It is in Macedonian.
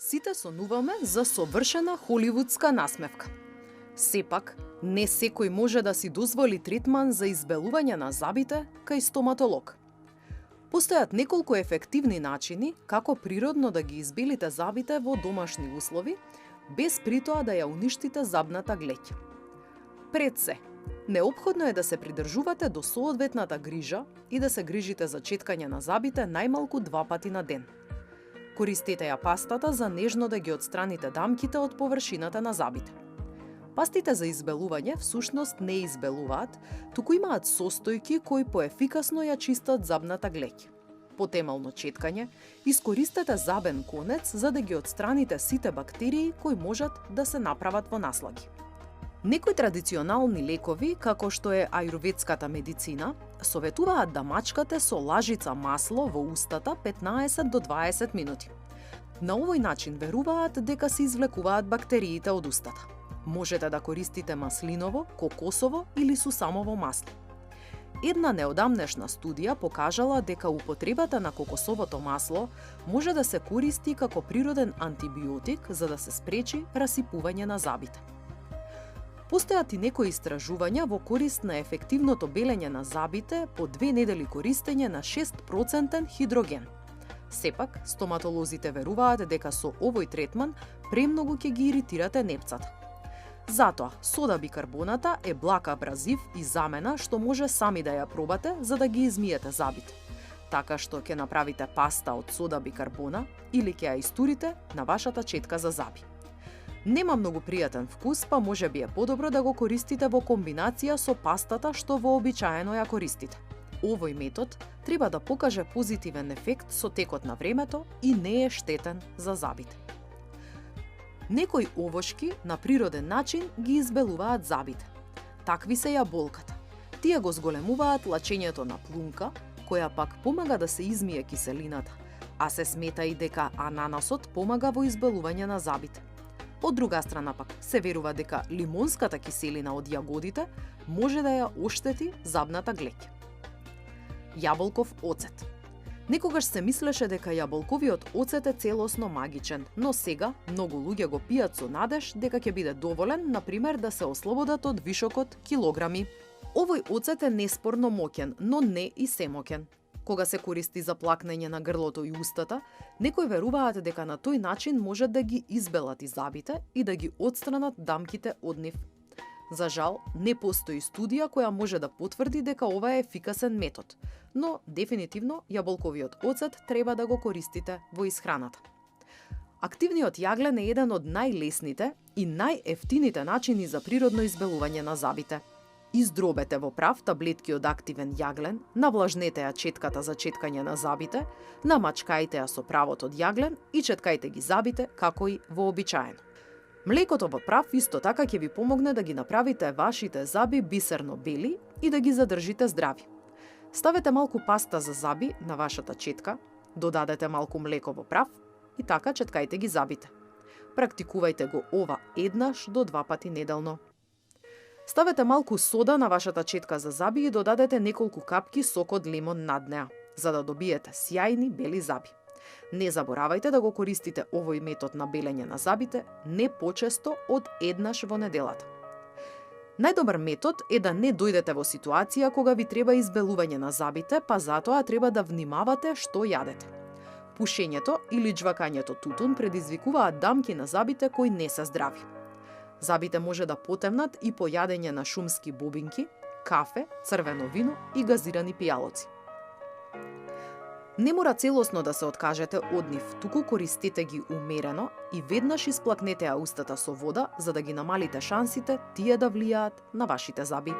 Сите сонуваме за совршена холивудска насмевка. Сепак, не секој може да си дозволи третман за избелување на забите кај стоматолог. Постојат неколку ефективни начини како природно да ги избелите забите во домашни услови, без притоа да ја уништите забната глеќ. Пред се, неопходно е да се придржувате до соодветната грижа и да се грижите за четкање на забите најмалку 2 пати на ден. Користете ја пастата за нежно да ги отстраните дамките од површината на забите. Пастите за избелување всушност не избелуваат, туку имаат состојки кои поефикасно ја чистат забната глеќ. По темално четкање, искористете забен конец за да ги отстраните сите бактерии кои можат да се направат во наслаги. Некои традиционални лекови, како што е ајурведската медицина, советуваат да мачкате со лажица масло во устата 15 до 20 минути. На овој начин веруваат дека се извлекуваат бактериите од устата. Можете да користите маслиново, кокосово или сусамово масло. Една неодамнешна студија покажала дека употребата на кокосовото масло може да се користи како природен антибиотик за да се спречи расипување на забите. Постојат и некои истражувања во корист на ефективното белење на забите по 2 недели користење на 6% хидроген. Сепак, стоматолозите веруваат дека со овој третман премногу ќе ги иритирате непцата. Затоа, сода бикарбоната е благ абразив и замена што може сами да ја пробате за да ги измиете забите. Така што ќе направите паста од сода бикарбона или ќе ја истурите на вашата четка за заби. Нема многу пријатен вкус, па може би е подобро да го користите во комбинација со пастата што вообичаено ја користите. Овој метод треба да покаже позитивен ефект со текот на времето и не е штетен за забите. Некои овошки на природен начин ги избелуваат забите. Такви се јаболката. Тие го зголемуваат лачењето на плунка, која пак помага да се измие киселината, а се смета и дека ананасот помага во избелување на забите. Од друга страна пак, се верува дека лимонската киселина од јагодите може да ја оштети забната глеќ. Јаболков оцет. Некогаш се мислеше дека јаболковиот оцет е целосно магичен, но сега многу луѓе го пијат со надеж дека ќе биде доволен, например, да се ослободат од вишокот килограми. Овој оцет е неспорно моќен, но не и семоќен. Кога се користи за плакнење на грлото и устата, некои веруваат дека на тој начин можат да ги избелат и забите и да ги отстранат дамките од нив. За жал, не постои студија која може да потврди дека ова е ефикасен метод, но дефинитивно јаболковиот оцет треба да го користите во исхраната. Активниот јаглен е еден од најлесните и најефтините начини за природно избелување на забите. Издробете во прав таблетки од активен јаглен, навлажнете ја четката за четкање на забите, намачкајте ја со правот од јаглен и четкајте ги забите како и вообичаено. Млекото во прав исто така ќе ви помогне да ги направите вашите заби бисерно бели и да ги задржите здрави. Ставете малку паста за заби на вашата четка, додадете малку млеко во прав и така четкајте ги забите. Практикувајте го ова еднаш до 2 пати неделно. Ставете малку сода на вашата четка за заби и додадете неколку капки сок од лимон над неа, за да добиете сјајни бели заби. Не заборавајте да го користите овој метод на белење на забите не почесто од еднаш во неделата. Најдобар метод е да не дојдете во ситуација кога ви треба избелување на забите, па затоа треба да внимавате што јадете. Пушењето или џвакањето тутун предизвикуваат дамки на забите кои не се здрави. Забите може да потемнат и по јадење на шумски бобинки, кафе, црвено вино и газирани пијалоци. Не мора целосно да се откажете од нив, туку користете ги умерено и веднаш исплакнете ја устата со вода за да ги намалите шансите тие да влијаат на вашите заби.